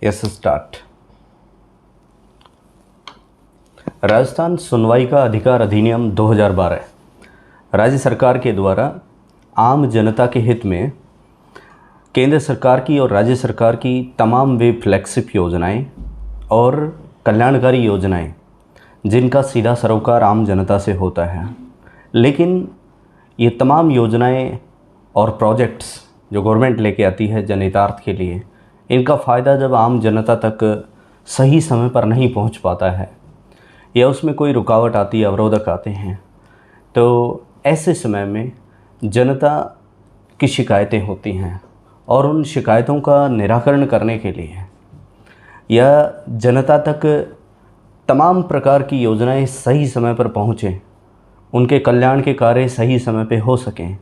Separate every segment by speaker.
Speaker 1: Yes start. Rajasthan सुनवाई का अधिकार अधिनियम 2012 राज्य सरकार के द्वारा आम जनता के हित में केंद्र सरकार की और राज्य सरकार की तमाम वे फ्लैगशिप योजनाएं और कल्याणकारी योजनाएं जिनका सीधा सरोकार आम जनता से होता है, लेकिन ये तमाम योजनाएं और प्रोजेक्ट्स जो गवर्नमेंट लेके आती है जनहितार्थ के लिए, इनका फ़ायदा जब आम जनता तक सही समय पर नहीं पहुंच पाता है या उसमें कोई रुकावट आती है, अवरोधक आते हैं, तो ऐसे समय में जनता की शिकायतें होती हैं और उन शिकायतों का निराकरण करने के लिए या जनता तक तमाम प्रकार की योजनाएं सही समय पर पहुँचें, उनके कल्याण के कार्य सही समय पे हो सकें,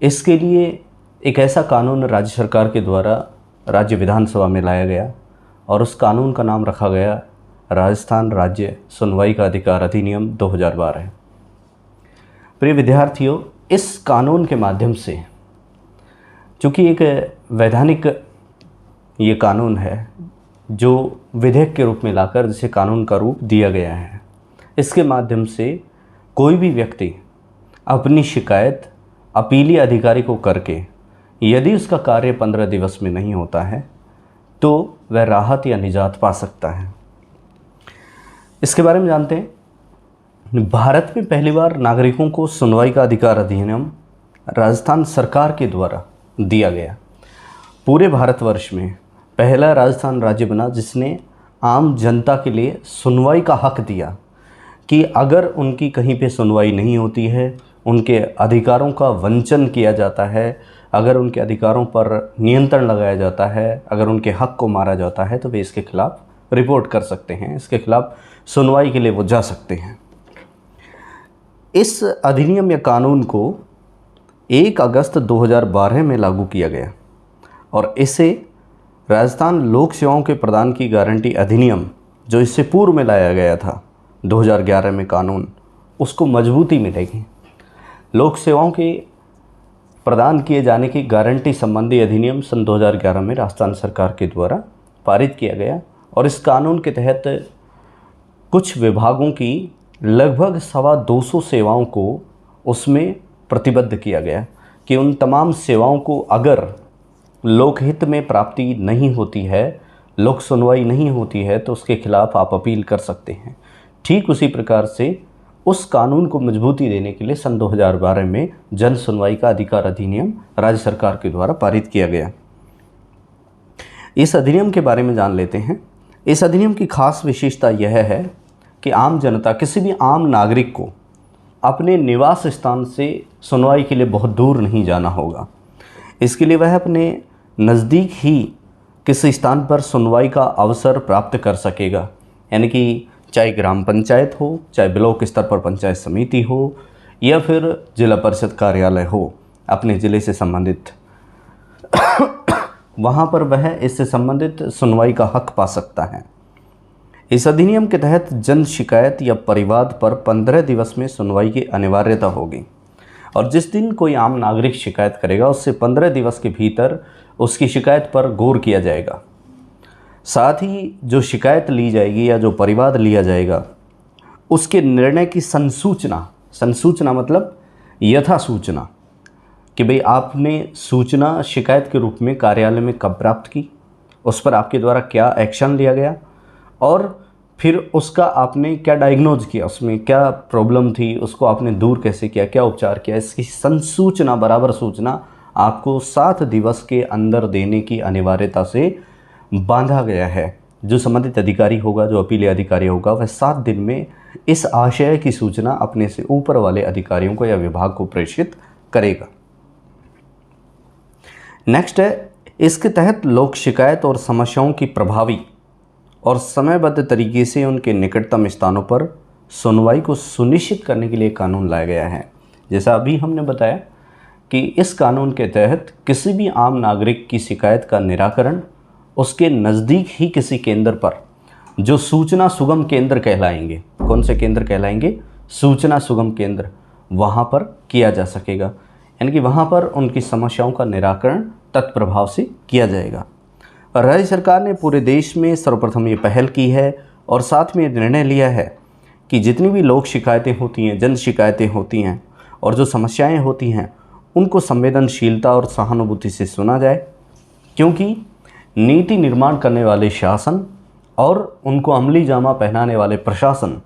Speaker 1: इसके लिए एक ऐसा कानून राज्य सरकार के द्वारा राज्य विधानसभा में लाया गया और उस कानून का नाम रखा गया राजस्थान राज्य सुनवाई का अधिकार अधिनियम 2012। प्रिय विद्यार्थियों, इस कानून के माध्यम से, चूँकि एक वैधानिक ये कानून है जो विधेयक के रूप में लाकर जिसे कानून का रूप दिया गया है, इसके माध्यम से कोई भी व्यक्ति अपनी शिकायत अपीलीय अधिकारी को करके यदि उसका कार्य 15 दिवस में नहीं होता है तो वह राहत या निजात पा सकता है। इसके बारे में जानते हैं। भारत में पहली बार नागरिकों को सुनवाई का अधिकार अधिनियम राजस्थान सरकार के द्वारा दिया गया। पूरे भारतवर्ष में पहला राजस्थान राज्य बना जिसने आम जनता के लिए सुनवाई का हक दिया कि अगर उनकी कहीं पे सुनवाई नहीं होती है, उनके अधिकारों का वंचन किया जाता है, अगर उनके अधिकारों पर नियंत्रण लगाया जाता है, अगर उनके हक को मारा जाता है, तो वे इसके खिलाफ रिपोर्ट कर सकते हैं, इसके खिलाफ सुनवाई के लिए वो जा सकते हैं। इस अधिनियम या कानून को 1 अगस्त 2012 में लागू किया गया और इसे राजस्थान लोक सेवाओं के प्रदान की गारंटी अधिनियम, जो इससे पूर्व में लाया गया था 2011 में कानून, उसको मजबूती मिलेगी। लोक सेवाओं के प्रदान किए जाने की गारंटी संबंधी अधिनियम सन 2011 में राजस्थान सरकार के द्वारा पारित किया गया और इस कानून के तहत कुछ विभागों की लगभग 225 सेवाओं को उसमें प्रतिबद्ध किया गया कि उन तमाम सेवाओं को अगर लोकहित में प्राप्ति नहीं होती है, लोक सुनवाई नहीं होती है, तो उसके खिलाफ आप अपील कर सकते हैं। ठीक उसी प्रकार से उस कानून को मजबूती देने के लिए सन 2012 में जन सुनवाई का अधिकार अधिनियम राज्य सरकार के द्वारा पारित किया गया। इस अधिनियम के बारे में जान लेते हैं। इस अधिनियम की खास विशेषता यह है कि आम जनता, किसी भी आम नागरिक को अपने निवास स्थान से सुनवाई के लिए बहुत दूर नहीं जाना होगा। इसके लिए वह अपने नज़दीक ही किसी स्थान पर सुनवाई का अवसर प्राप्त कर सकेगा, यानी कि चाहे ग्राम पंचायत हो, चाहे ब्लॉक स्तर पर पंचायत समिति हो या फिर जिला परिषद कार्यालय हो अपने ज़िले से संबंधित, वहाँ पर वह इससे संबंधित सुनवाई का हक पा सकता है। इस अधिनियम के तहत जन शिकायत या परिवाद पर 15 दिवस में सुनवाई की अनिवार्यता होगी और जिस दिन कोई आम नागरिक शिकायत करेगा उससे 15 दिवस के भीतर उसकी शिकायत पर गौर किया जाएगा। साथ ही जो शिकायत ली जाएगी या जो परिवाद लिया जाएगा उसके निर्णय की संसूचना मतलब यथा सूचना, कि भाई आपने सूचना शिकायत के रूप में कार्यालय में कब प्राप्त की, उस पर आपके द्वारा क्या एक्शन लिया गया और फिर उसका आपने क्या डायग्नोज किया, उसमें क्या प्रॉब्लम थी, उसको आपने दूर कैसे किया, क्या उपचार किया, इसकी संसूचना, बराबर सूचना आपको 7 दिवस के अंदर देने की अनिवार्यता से बांधा गया है। जो संबंधित अधिकारी होगा, जो अपीलीय अधिकारी होगा, वह 7 दिन में इस आशय की सूचना अपने से ऊपर वाले अधिकारियों को या विभाग को प्रेषित करेगा। नेक्स्ट है, इसके तहत लोक शिकायत और समस्याओं की प्रभावी और समयबद्ध तरीके से उनके निकटतम स्थानों पर सुनवाई को सुनिश्चित करने के लिए कानून लाया गया है। जैसा अभी हमने बताया कि इस कानून के तहत किसी भी आम नागरिक की शिकायत का निराकरण उसके नज़दीक ही किसी केंद्र पर, जो सूचना सुगम केंद्र कहलाएंगे, कौन से केंद्र कहलाएंगे, सूचना सुगम केंद्र, वहाँ पर किया जा सकेगा, यानी कि वहाँ पर उनकी समस्याओं का निराकरण तत्प्रभाव से किया जाएगा। राज्य सरकार ने पूरे देश में सर्वप्रथम ये पहल की है और साथ में निर्णय लिया है कि जितनी भी लोक शिकायतें होती हैं, जन शिकायतें होती हैं और जो समस्याएं होती हैं, उनको संवेदनशीलता और सहानुभूति से सुना जाए, क्योंकि नीति निर्माण करने वाले शासन और उनको अमली जामा पहनाने वाले प्रशासन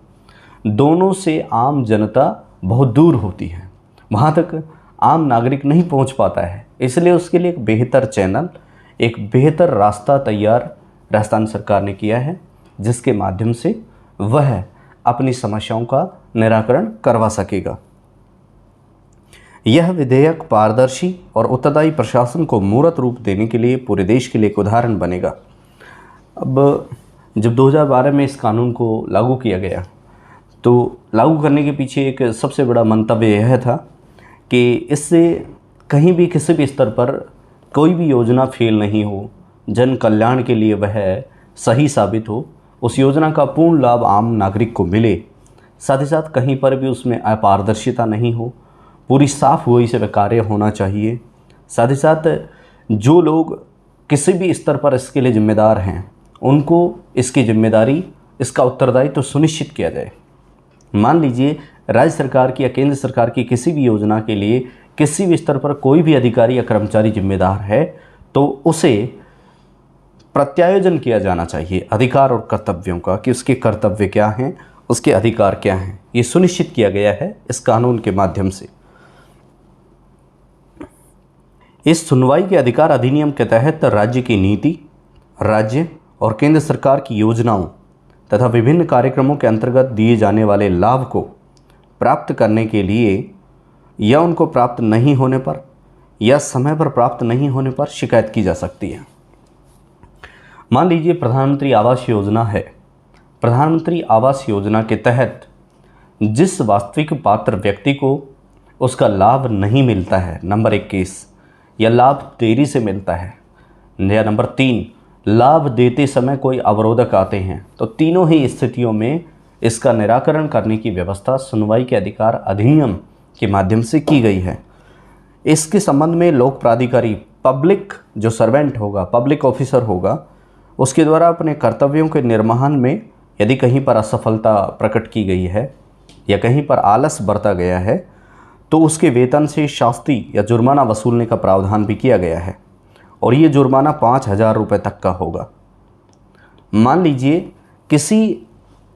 Speaker 1: दोनों से आम जनता बहुत दूर होती है, वहाँ तक आम नागरिक नहीं पहुँच पाता है। इसलिए उसके लिए एक बेहतर चैनल, एक बेहतर रास्ता तैयार राजस्थान सरकार ने किया है, जिसके माध्यम से वह अपनी समस्याओं का निराकरण करवा सकेगा। यह विधेयक पारदर्शी और उत्तरदायी प्रशासन को मूर्त रूप देने के लिए पूरे देश के लिए एक उदाहरण बनेगा। अब जब 2012 में इस कानून को लागू किया गया, तो लागू करने के पीछे एक सबसे बड़ा मंतव्य यह था कि इससे कहीं भी किसी भी स्तर पर कोई भी योजना फेल नहीं हो, जन कल्याण के लिए वह सही साबित हो, उस योजना का पूर्ण लाभ आम नागरिक को मिले, साथ ही साथ कहीं पर भी उसमें अपारदर्शिता नहीं हो, पूरी साफ हुई से वह कार्य होना चाहिए। साथ ही साथ जो लोग किसी भी स्तर पर इसके लिए जिम्मेदार हैं, उनको इसकी जिम्मेदारी, इसका उत्तरदायित्व तो सुनिश्चित किया जाए। मान लीजिए राज्य सरकार की या केंद्र सरकार की किसी भी योजना के लिए किसी भी स्तर पर कोई भी अधिकारी या कर्मचारी जिम्मेदार है, तो उसे प्रत्यायोजन किया जाना चाहिए अधिकार और कर्तव्यों का, कि उसके कर्तव्य क्या हैं, उसके अधिकार क्या हैं। ये सुनिश्चित किया गया है इस कानून के माध्यम से। इस सुनवाई के अधिकार अधिनियम के तहत राज्य की नीति, राज्य और केंद्र सरकार की योजनाओं तथा विभिन्न कार्यक्रमों के अंतर्गत दिए जाने वाले लाभ को प्राप्त करने के लिए या उनको प्राप्त नहीं होने पर या समय पर प्राप्त नहीं होने पर शिकायत की जा सकती है। मान लीजिए प्रधानमंत्री आवास योजना है। प्रधानमंत्री आवास योजना के तहत जिस वास्तविक पात्र व्यक्ति को उसका लाभ नहीं मिलता है, नंबर 1 केस, या लाभ देरी से मिलता है, या नंबर 3 लाभ देते समय कोई अवरोधक आते हैं, तो तीनों ही स्थितियों में इसका निराकरण करने की व्यवस्था सुनवाई के अधिकार अधिनियम के माध्यम से की गई है। इसके संबंध में लोक प्राधिकारी, पब्लिक जो सर्वेंट होगा, पब्लिक ऑफिसर होगा, उसके द्वारा अपने कर्तव्यों के निर्वहन में यदि कहीं पर असफलता प्रकट की गई है या कहीं पर आलस बरता गया है, तो उसके वेतन से शास्ति या जुर्माना वसूलने का प्रावधान भी किया गया है, और ये जुर्माना 5,000 रुपये तक का होगा। मान लीजिए किसी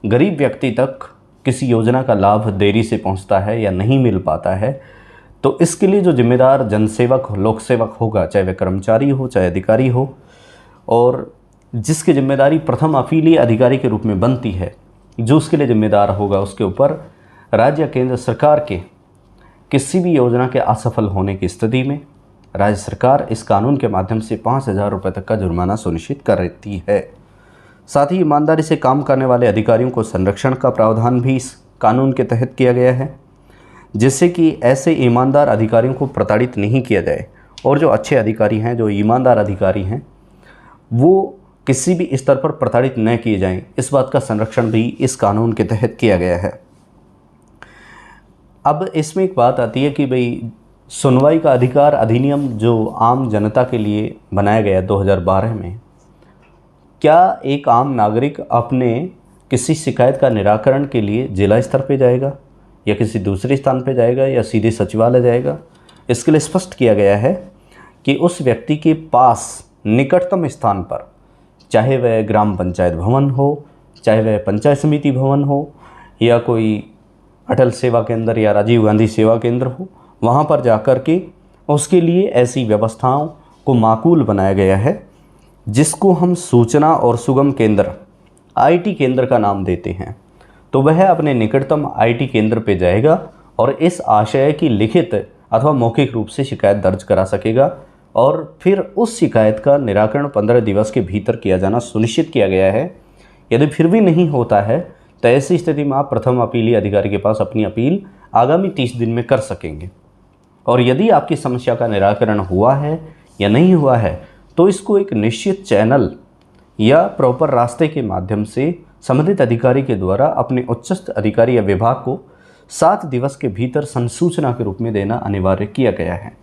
Speaker 1: गरीब व्यक्ति तक किसी योजना का लाभ देरी से पहुंचता है या नहीं मिल पाता है, तो इसके लिए जो जिम्मेदार जनसेवक, लोक सेवक होगा, चाहे वह कर्मचारी हो चाहे अधिकारी हो, और जिसकी जिम्मेदारी प्रथम अपीलीय अधिकारी के रूप में बनती है, जो उसके लिए जिम्मेदार होगा, उसके ऊपर राज्य या केंद्र सरकार के किसी भी योजना के असफल होने की स्थिति में राज्य सरकार इस कानून के माध्यम से 5,000 रुपये तक का जुर्माना सुनिश्चित कर रहती है। साथ ही ईमानदारी से काम करने वाले अधिकारियों को संरक्षण का प्रावधान भी इस कानून के तहत किया गया है, जिससे कि ऐसे ईमानदार अधिकारियों को प्रताड़ित नहीं किया जाए, और जो अच्छे अधिकारी हैं, जो ईमानदार अधिकारी हैं, वो किसी भी स्तर पर प्रताड़ित न किए जाएं, इस बात का संरक्षण भी इस कानून के तहत किया गया है। अब इसमें एक बात आती है कि भाई सुनवाई का अधिकार अधिनियम जो आम जनता के लिए बनाया गया 2012 में, क्या एक आम नागरिक अपने किसी शिकायत का निराकरण के लिए जिला स्तर पे जाएगा या किसी दूसरे स्थान पे जाएगा या सीधे सचिवालय जाएगा? इसके लिए स्पष्ट किया गया है कि उस व्यक्ति के पास निकटतम स्थान पर, चाहे वह ग्राम पंचायत भवन हो, चाहे वह पंचायत समिति भवन हो, या कोई अटल सेवा केंद्र या राजीव गांधी सेवा केंद्र हो, वहाँ पर जाकर के उसके लिए ऐसी व्यवस्थाओं को माकूल बनाया गया है, जिसको हम सूचना और सुगम केंद्र, आईटी केंद्र का नाम देते हैं। तो वह अपने निकटतम आईटी केंद्र पे जाएगा और इस आशय की लिखित अथवा मौखिक रूप से शिकायत दर्ज करा सकेगा, और फिर उस शिकायत का निराकरण 15 दिवस के भीतर किया जाना सुनिश्चित किया गया है। यदि फिर भी नहीं होता है, तो ऐसी स्थिति में आप प्रथम अपीलीय अधिकारी के पास अपनी अपील आगामी 30 दिन में कर सकेंगे। और यदि आपकी समस्या का निराकरण हुआ है या नहीं हुआ है, तो इसको एक निश्चित चैनल या प्रॉपर रास्ते के माध्यम से संबंधित अधिकारी के द्वारा अपने उच्चस्थ अधिकारी या विभाग को 7 दिवस के भीतर संसूचना के रूप में देना अनिवार्य किया गया है।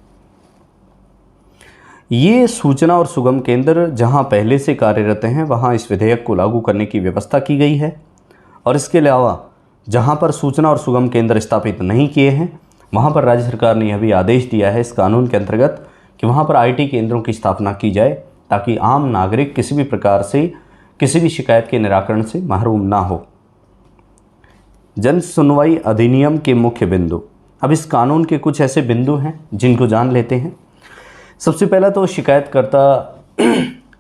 Speaker 1: ये सूचना और सुगम केंद्र जहां पहले से कार्यरत हैं वहां इस विधेयक को लागू करने की व्यवस्था की गई है, और इसके अलावा जहां पर सूचना और सुगम केंद्र स्थापित नहीं किए हैं वहां पर राज्य सरकार ने यह भी आदेश दिया है इस कानून के अंतर्गत कि वहां पर आईटी केंद्रों की स्थापना की जाए, ताकि आम नागरिक किसी भी प्रकार से किसी भी शिकायत के निराकरण से महरूम ना हो। जन सुनवाई अधिनियम के मुख्य बिंदु। अब इस कानून के कुछ ऐसे बिंदु हैं जिनको जान लेते हैं। सबसे पहला तो शिकायतकर्ता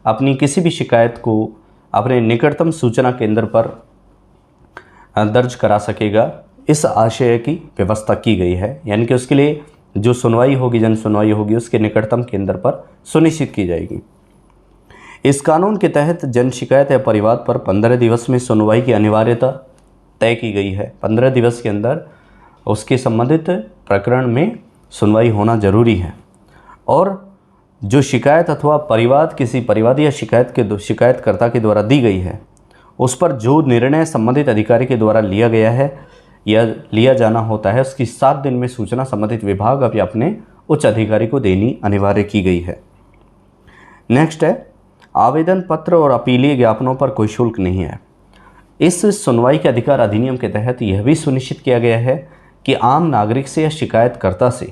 Speaker 1: अपनी किसी भी शिकायत को अपने निकटतम सूचना केंद्र पर दर्ज करा सकेगा, इस आशय की व्यवस्था की गई है। यानी कि उसके लिए जो सुनवाई होगी, जन सुनवाई होगी, उसके निकटतम केंद्र पर सुनिश्चित की जाएगी। इस कानून के तहत जन शिकायत या परिवाद पर 15 दिवस में सुनवाई की अनिवार्यता तय की गई है। 15 दिवस के अंदर उसके संबंधित प्रकरण में सुनवाई होना जरूरी है। और जो शिकायत अथवा परिवाद किसी परिवाद या शिकायतकर्ता के द्वारा दी गई है, उस पर जो निर्णय संबंधित अधिकारी के द्वारा लिया गया है या लिया जाना होता है, उसकी 7 दिन में सूचना संबंधित विभाग अपने उच्च अधिकारी को देनी अनिवार्य की गई है। नेक्स्ट है, आवेदन पत्र और अपीलीय ज्ञापनों पर कोई शुल्क नहीं है। इस सुनवाई के अधिकार अधिनियम के तहत यह भी सुनिश्चित किया गया है कि आम नागरिक से या शिकायतकर्ता से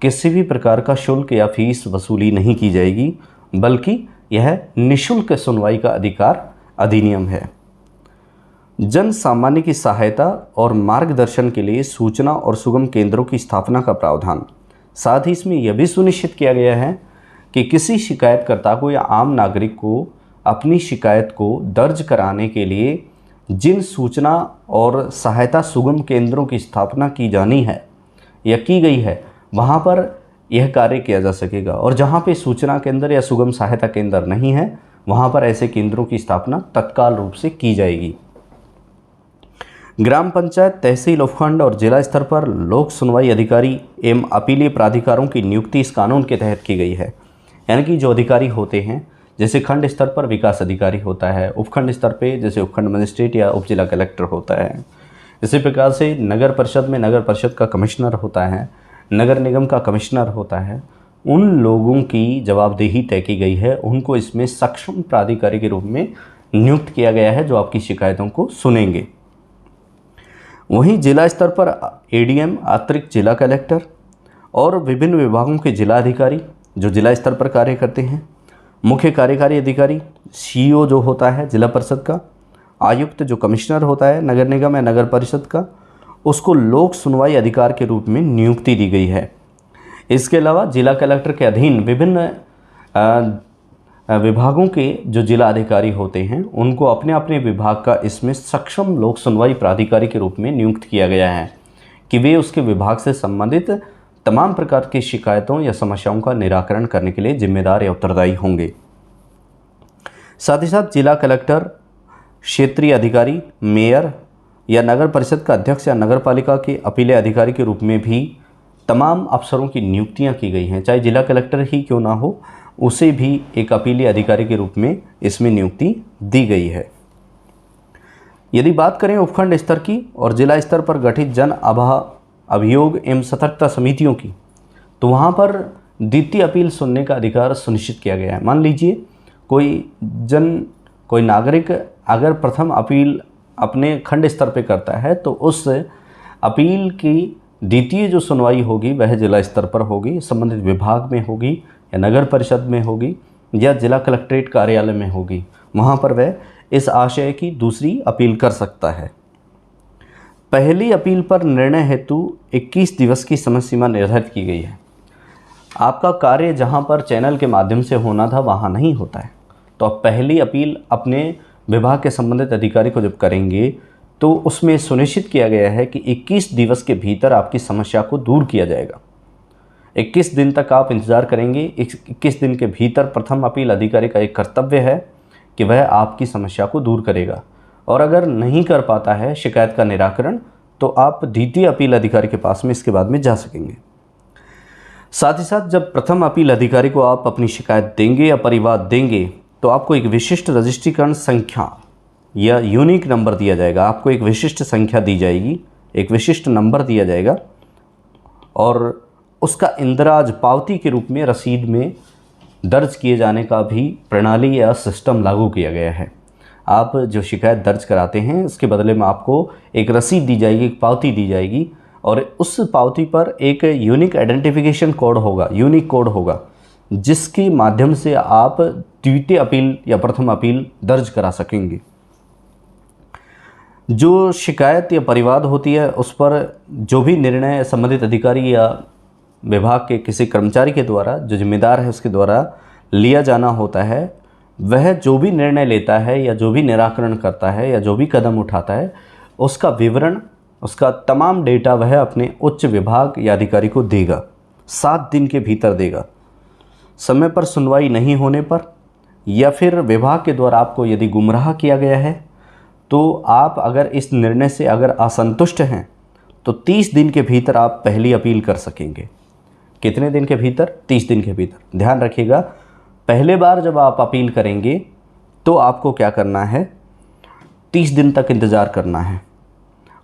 Speaker 1: किसी भी प्रकार का शुल्क या फीस वसूली नहीं की जाएगी, बल्कि यह निःशुल्क सुनवाई का अधिकार अधिनियम है। जन सामान्य की सहायता और मार्गदर्शन के लिए सूचना और सुगम केंद्रों की स्थापना का प्रावधान। साथ ही इसमें यह भी सुनिश्चित किया गया है कि किसी शिकायतकर्ता को या आम नागरिक को अपनी शिकायत को दर्ज कराने के लिए जिन सूचना और सहायता सुगम केंद्रों की स्थापना की जानी है या की गई है, वहाँ पर यह कार्य किया जा सकेगा। और जहाँ पे सूचना केंद्र या सुगम सहायता केंद्र नहीं है, वहाँ पर ऐसे केंद्रों की स्थापना तत्काल रूप से की जाएगी। ग्राम पंचायत, तहसील, उपखंड और जिला स्तर पर लोक सुनवाई अधिकारी एवं अपीलीय प्राधिकारों की नियुक्ति इस कानून के तहत की गई है। यानी कि जो अधिकारी होते हैं, जैसे खंड स्तर पर विकास अधिकारी होता है, उपखंड स्तर पे जैसे उपखंड मजिस्ट्रेट या उप जिला कलेक्टर होता है, इसी प्रकार से नगर परिषद में नगर परिषद का कमिश्नर होता है, नगर निगम का कमिश्नर होता है, उन लोगों की जवाबदेही तय की गई है। उनको इसमें सक्षम प्राधिकारी के रूप में नियुक्त किया गया है जो आपकी शिकायतों को सुनेंगे। वहीं जिला स्तर पर एडीएम, अतिरिक्त जिला कलेक्टर और विभिन्न विभागों के जिला अधिकारी जो जिला स्तर पर कार्य करते हैं, मुख्य कार्यकारी अधिकारी सीईओ जो होता है जिला परिषद का, आयुक्त जो कमिश्नर होता है नगर निगम या नगर परिषद का, उसको लोक सुनवाई अधिकार के रूप में नियुक्ति दी गई है। इसके अलावा जिला कलेक्टर के अधीन विभिन्न विभागों के जो जिला अधिकारी होते हैं, उनको अपने अपने विभाग का इसमें सक्षम लोक सुनवाई प्राधिकारी के रूप में नियुक्त किया गया है कि वे उसके विभाग से संबंधित तमाम प्रकार की शिकायतों या समस्याओं का निराकरण करने के लिए जिम्मेदार या उत्तरदायी होंगे। साथ ही साथ जिला कलेक्टर, क्षेत्रीय अधिकारी, मेयर या नगर परिषद का अध्यक्ष या नगर पालिका के अपीलीय अधिकारी के रूप में भी तमाम अफसरों की नियुक्तियां की गई हैं। चाहे जिला कलेक्टर ही क्यों ना हो, उसे भी एक अपीलीय अधिकारी के रूप में इसमें नियुक्ति दी गई है। यदि बात करें उपखंड स्तर की और जिला स्तर पर गठित जन अभियोग एवं सतर्कता समितियों की, तो वहाँ पर द्वितीय अपील सुनने का अधिकार सुनिश्चित किया गया है। मान लीजिए कोई नागरिक अगर प्रथम अपील अपने खंड स्तर पे करता है, तो उस अपील की द्वितीय जो सुनवाई होगी वह जिला स्तर पर होगी, संबंधित विभाग में होगी या नगर परिषद में होगी या जिला कलेक्ट्रेट कार्यालय में होगी। वहाँ पर वह इस आशय की दूसरी अपील कर सकता है। पहली अपील पर निर्णय हेतु 21 दिवस की समय सीमा निर्धारित की गई है। आपका कार्य जहाँ पर चैनल के माध्यम से होना था वहाँ नहीं होता है, तो आप पहली अपील अपने विभाग के संबंधित अधिकारी को जब करेंगे तो उसमें सुनिश्चित किया गया है कि 21 दिवस के भीतर आपकी समस्या को दूर किया जाएगा। 21 दिन तक आप इंतज़ार करेंगे। 21 दिन के भीतर प्रथम अपील अधिकारी का एक कर्तव्य है कि वह आपकी समस्या को दूर करेगा, और अगर नहीं कर पाता है शिकायत का निराकरण, तो आप द्वितीय अपील अधिकारी के पास में इसके बाद में जा सकेंगे। साथ ही साथ जब प्रथम अपील अधिकारी को आप अपनी शिकायत देंगे या परिवाद देंगे, तो आपको एक विशिष्ट रजिस्ट्रीकरण संख्या या यूनिक नंबर दिया जाएगा। आपको एक विशिष्ट संख्या दी जाएगी, एक विशिष्ट नंबर दिया जाएगा, और उसका इंदराज पावती के रूप में रसीद में दर्ज किए जाने का भी प्रणाली या सिस्टम लागू किया गया है। आप जो शिकायत दर्ज कराते हैं उसके बदले में आपको एक रसीद दी जाएगी, एक पावती दी जाएगी, और उस पावती पर एक यूनिक आइडेंटिफिकेशन कोड होगा, यूनिक कोड होगा, जिसके माध्यम से आप द्वितीय अपील या प्रथम अपील दर्ज करा सकेंगे। जो शिकायत या परिवाद होती है उस पर जो भी निर्णय संबंधित अधिकारी या विभाग के किसी कर्मचारी के द्वारा, जो जिम्मेदार है उसके द्वारा लिया जाना होता है, वह जो भी निर्णय लेता है या जो भी निराकरण करता है या जो भी कदम उठाता है, उसका विवरण, उसका तमाम डेटा वह अपने उच्च विभाग या अधिकारी को देगा, 7 दिन के भीतर देगा। समय पर सुनवाई नहीं होने पर या फिर विभाग के द्वारा आपको यदि गुमराह किया गया है, तो आप अगर इस निर्णय से अगर असंतुष्ट हैं तो 30 दिन के भीतर आप पहली अपील कर सकेंगे। कितने दिन के भीतर? 30 दिन के भीतर। ध्यान रखिएगा, पहले बार जब आप अपील करेंगे तो आपको क्या करना है, 30 दिन तक इंतज़ार करना है,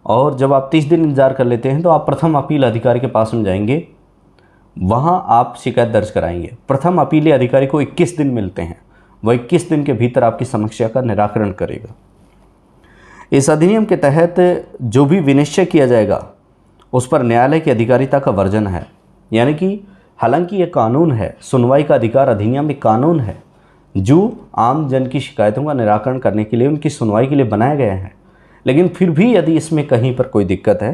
Speaker 1: और जब आप 30 दिन इंतज़ार कर लेते हैं तो आप प्रथम अपील अधिकारी के पास में जाएंगे, वहाँ आप शिकायत दर्ज कराएंगे। प्रथम अपीली अधिकारी को 21 दिन मिलते हैं, वह 21 दिन के भीतर आपकी समस्या का निराकरण करेगा। इस अधिनियम के तहत जो भी विनिश्चय किया जाएगा उस पर न्यायालय की अधिकारिता का वर्जन है। यानी कि हालांकि ये कानून है, सुनवाई का अधिकार अधिनियम एक कानून है जो आम जन की शिकायतों का निराकरण करने के लिए, उनकी सुनवाई के लिए बनाया गया है, लेकिन फिर भी यदि इसमें कहीं पर कोई दिक्कत है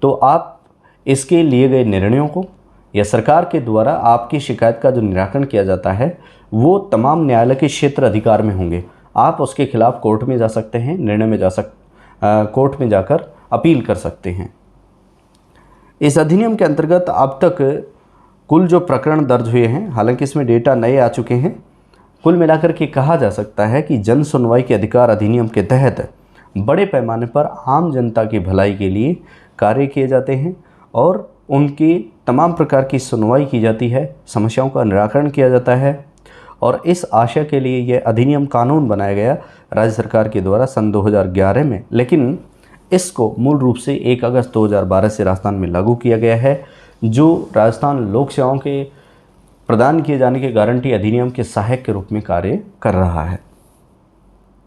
Speaker 1: तो आप इसके लिए गए निर्णयों को या सरकार के द्वारा आपकी शिकायत का जो निराकरण किया जाता है वो तमाम न्यायालय के क्षेत्र अधिकार में होंगे। आप उसके खिलाफ कोर्ट में जा सकते हैं, निर्णय में कोर्ट में जाकर अपील कर सकते हैं। इस अधिनियम के अंतर्गत अब तक कुल जो प्रकरण दर्ज हुए हैं, हालांकि इसमें डेटा नए आ चुके हैं, कुल मिलाकर के कहा जा सकता है कि जन सुनवाई के अधिकार अधिनियम के तहत बड़े पैमाने पर आम जनता की भलाई के लिए कार्य किए जाते हैं और उनकी तमाम प्रकार की सुनवाई की जाती है, समस्याओं का निराकरण किया जाता है। और इस आशय के लिए यह अधिनियम कानून बनाया गया राज्य सरकार के द्वारा सन 2011 में, लेकिन इसको मूल रूप से 1 अगस्त 2012 से राजस्थान में लागू किया गया है, जो राजस्थान लोक सेवाओं के प्रदान किए जाने के गारंटी अधिनियम के सहायक के रूप में कार्य कर रहा है।